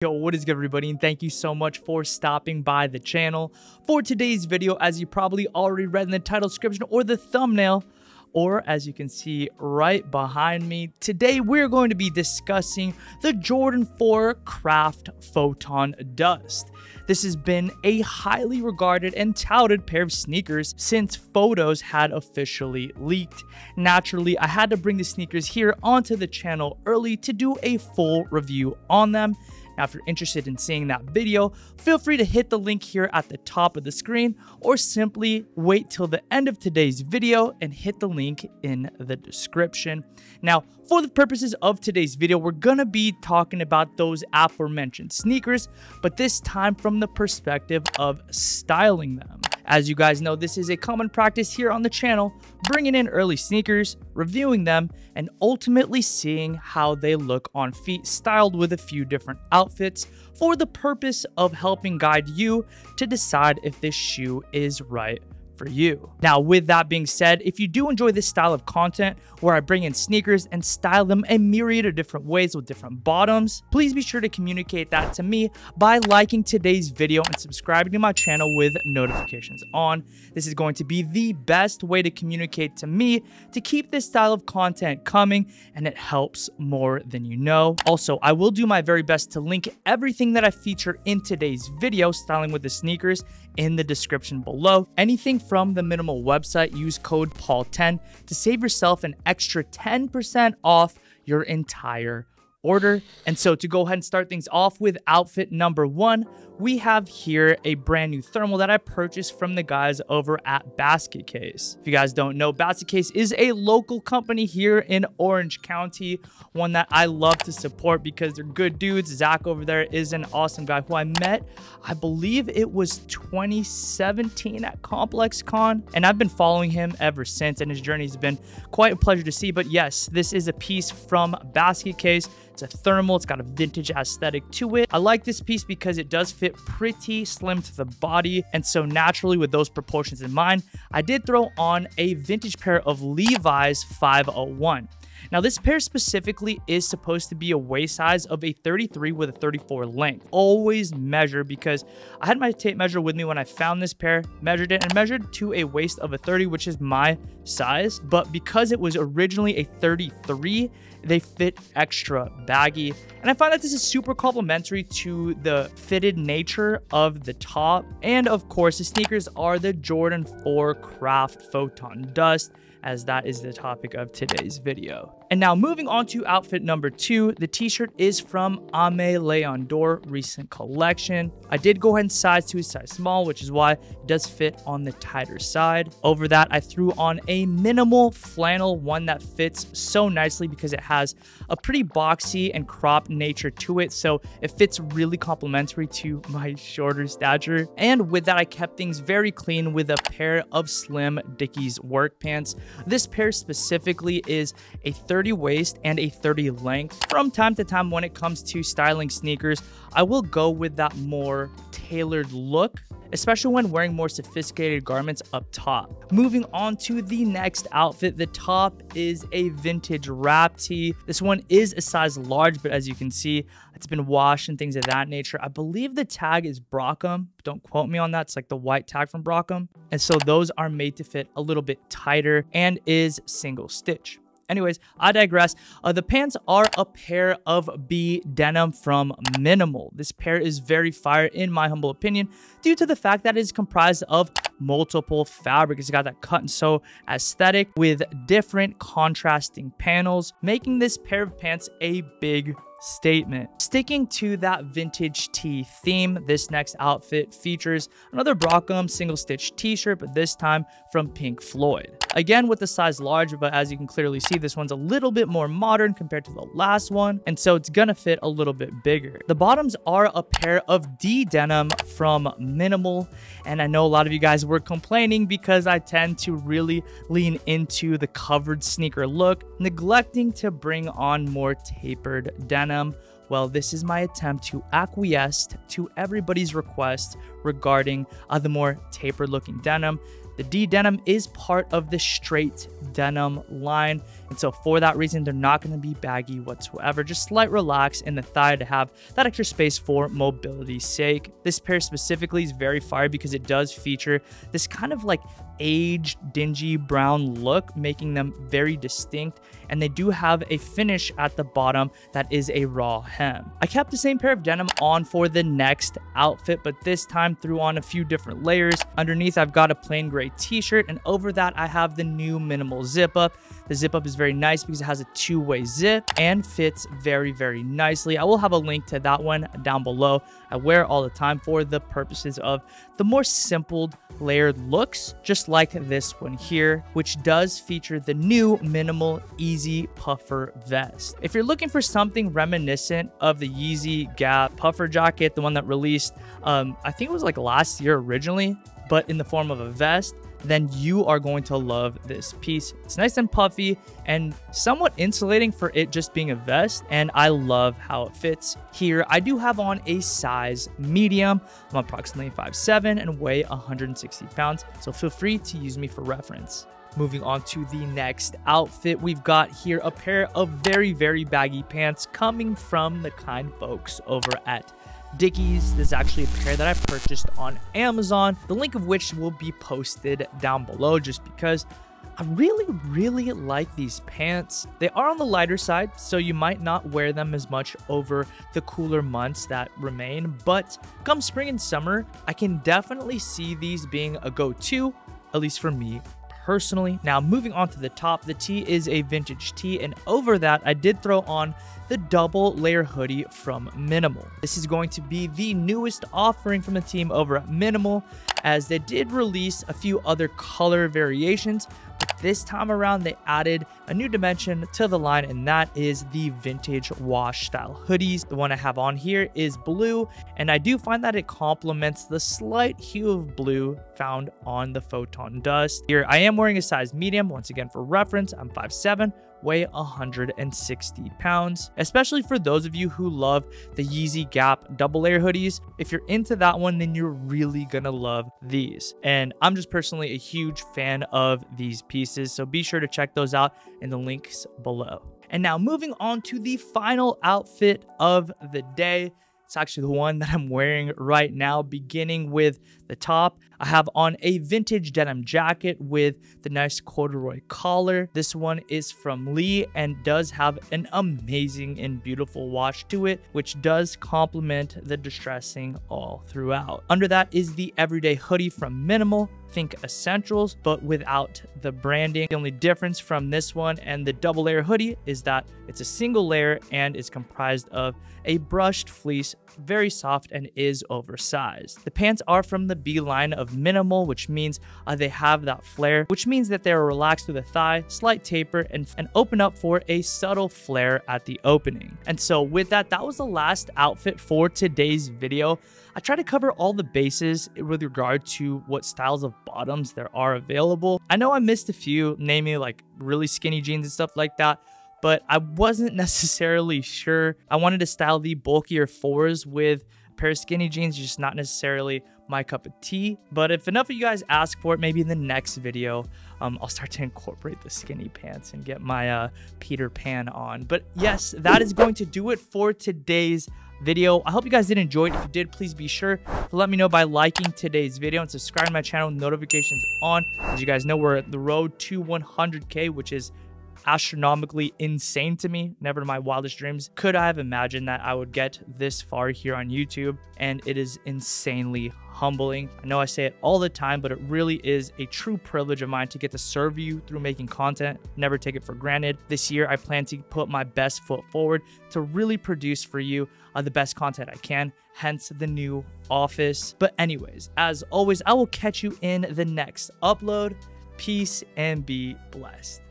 Yo, what is good, everybody, and thank you so much for stopping by the channel. For today's video, as you probably already read in the title description or the thumbnail, or as you can see right behind me, today we're going to be discussing the Jordan 4 Craft Photon Dust. This has been a highly regarded and touted pair of sneakers since photos had officially leaked. Naturally, I had to bring the sneakers here onto the channel early to do a full review on them. Now, if you're interested in seeing that video, feel free to hit the link here at the top of the screen, or simply wait till the end of today's video and hit the link in the description. Now, for the purposes of today's video, we're gonna be talking about those aforementioned sneakers, but this time from the perspective of styling them. As you guys know, this is a common practice here on the channel, bringing in early sneakers, reviewing them, and ultimately seeing how they look on feet, styled with a few different outfits for the purpose of helping guide you to decide if this shoe is right for you. Now, with that being said, if you do enjoy this style of content where I bring in sneakers and style them a myriad of different ways with different bottoms, please be sure to communicate that to me by liking today's video and subscribing to my channel with notifications on. This is going to be the best way to communicate to me to keep this style of content coming, and it helps more than you know. Also, I will do my very best to link everything that I feature in today's video, styling with the sneakers, in the description below. Anything from the mnml website, use code Paul10 to save yourself an extra 10% off your entire order. And so to go ahead and start things off with outfit number one, we have here a brand new thermal that I purchased from the guys over at Basket Case. If you guys don't know, Basket Case is a local company here in Orange County, one that I love to support because they're good dudes. Zach over there is an awesome guy who I met, I believe it was 2017 at Complex Con, and I've been following him ever since, and his journey has been quite a pleasure to see. But yes, this is a piece from Basket Case. It's a thermal, it's got a vintage aesthetic to it. I like this piece because it does fit pretty slim to the body, and so naturally with those proportions in mind, I did throw on a vintage pair of Levi's 501. Now, this pair specifically is supposed to be a waist size of a 33 with a 34 length. Always measure, because I had my tape measure with me when I found this pair, measured it, and measured to a waist of a 30, which is my size. But because it was originally a 33, they fit extra baggy. And I find that this is super complimentary to the fitted nature of the top. And of course, the sneakers are the Jordan 4 Craft Photon Dust, as that is the topic of today's video. And now moving on to outfit number two, the t-shirt is from Ame Leon Dor recent collection. I did go ahead and size to a size small, which is why it does fit on the tighter side. Over that, I threw on a minimal flannel, one that fits so nicely because it has a pretty boxy and cropped nature to it, so it fits really complimentary to my shorter stature. And with that, I kept things very clean with a pair of slim Dickies work pants. This pair specifically is a 30 waist and a 30 length. From time to time, when it comes to styling sneakers, I will go with that more tailored look, especially when wearing more sophisticated garments up top. Moving on to the next outfit, the top is a vintage wrap tee. This one is a size large, but as you can see, it's been washed and things of that nature. I believe the tag is Brockham. Don't quote me on that. It's like the white tag from Brockham. And so those are made to fit a little bit tighter and is single stitch. Anyways, I digress. The pants are a pair of B denim from mnml. This pair is very fire in my humble opinion due to the fact that it is comprised of multiple fabrics. It's got that cut and sew aesthetic with different contrasting panels, making this pair of pants a big statement. Sticking to that vintage tee theme, this next outfit features another Brockham single stitch t-shirt, but this time from Pink Floyd. Again with the size large, but as you can clearly see, this one's a little bit more modern compared to the last one, and so it's gonna fit a little bit bigger. The bottoms are a pair of D denim from mnml, and I know a lot of you guys were complaining because I tend to really lean into the covered sneaker look, neglecting to bring on more tapered denim. Well, this is my attempt to acquiesce to everybody's request regarding the more tapered looking denim. The D denim is part of the straight denim line, And so for that reason, they're not going to be baggy whatsoever. Just slight relax in the thigh to have that extra space for mobility's sake. This pair specifically is very fire because it does feature this kind of like aged, dingy brown look, making them very distinct. And they do have a finish at the bottom that is a raw hem. I kept the same pair of denim on for the next outfit, but this time threw on a few different layers. Underneath, I've got a plain gray t-shirt, and over that, I have the new minimal zip up. The zip up is very nice because it has a two-way zip and fits very, very nicely. I will have a link to that one down below. I wear it all the time for the purposes of the more simple layered looks, just like this one here, which does feature the new minimal Easy puffer vest. If you're looking for something reminiscent of the Yeezy Gap puffer jacket, the one that released, I think it was like last year originally, but in the form of a vest, then you are going to love this piece. It's nice and puffy and somewhat insulating for it just being a vest, and I love how it fits. Here, I do have on a size medium. I'm approximately 5'7" and weigh 160 pounds, so feel free to use me for reference. Moving on to the next outfit, we've got here a pair of very, very baggy pants coming from the kind folks over at Dickies. This is actually a pair that I purchased on Amazon, the link of which will be posted down below, just because I really like these pants. They are on the lighter side, so you might not wear them as much over the cooler months that remain, but come spring and summer, I can definitely see these being a go-to, at least for me personally. Now, moving on to the top, the tee is a vintage tee, and over that, I did throw on the double layer hoodie from mnml. This is going to be the newest offering from the team over at mnml, as they did release a few other color variations. This time around, they added a new dimension to the line, and that is the vintage wash style hoodies. The one I have on here is blue, and I do find that it complements the slight hue of blue found on the Photon dust. Here, I am wearing a size medium. Once again, for reference, I'm 5'7", weigh 160 pounds. Especially for those of you who love the Yeezy Gap double layer hoodies, if you're into that one, then you're really gonna love these. And I'm just personally a huge fan of these pieces, so be sure to check those out in the links below. And now moving on to the final outfit of the day. It's actually the one that I'm wearing right now, beginning with the top. I have on a vintage denim jacket with the nice corduroy collar. This one is from Lee and does have an amazing and beautiful wash to it, which does complement the distressing all throughout. Under that is the everyday hoodie from mnml. Think essentials, but without the branding. The only difference from this one and the double layer hoodie is that it's a single layer and is comprised of a brushed fleece, very soft and is oversized. The pants are from the B line of mnml, which means they have that flare, which means that they're relaxed through the thigh, slight taper, and open up for a subtle flare at the opening. And so with that, that was the last outfit for today's video. I try to cover all the bases with regard to what styles of bottoms there are available. I know I missed a few, namely like really skinny jeans and stuff like that, but I wasn't necessarily sure. I wanted to style the bulkier fours with a pair of skinny jeans, just not necessarily my cup of tea. But if enough of you guys ask for it, maybe in the next video, I'll start to incorporate the skinny pants and get my Peter Pan on. But yes, that is going to do it for today's video. I hope you guys did enjoy it. If you did, please be sure to let me know by liking today's video and subscribe to my channel, notifications on. As you guys know, we're at the road to 100K, which is astronomically insane to me. Never in my wildest dreams could I have imagined that I would get this far here on YouTube, and it is insanely humbling. I know I say it all the time, but it really is a true privilege of mine to get to serve you through making content. Never take it for granted. This year, I plan to put my best foot forward to really produce for you the best content I can, hence the new office. But anyways, as always, I will catch you in the next upload. Peace and be blessed.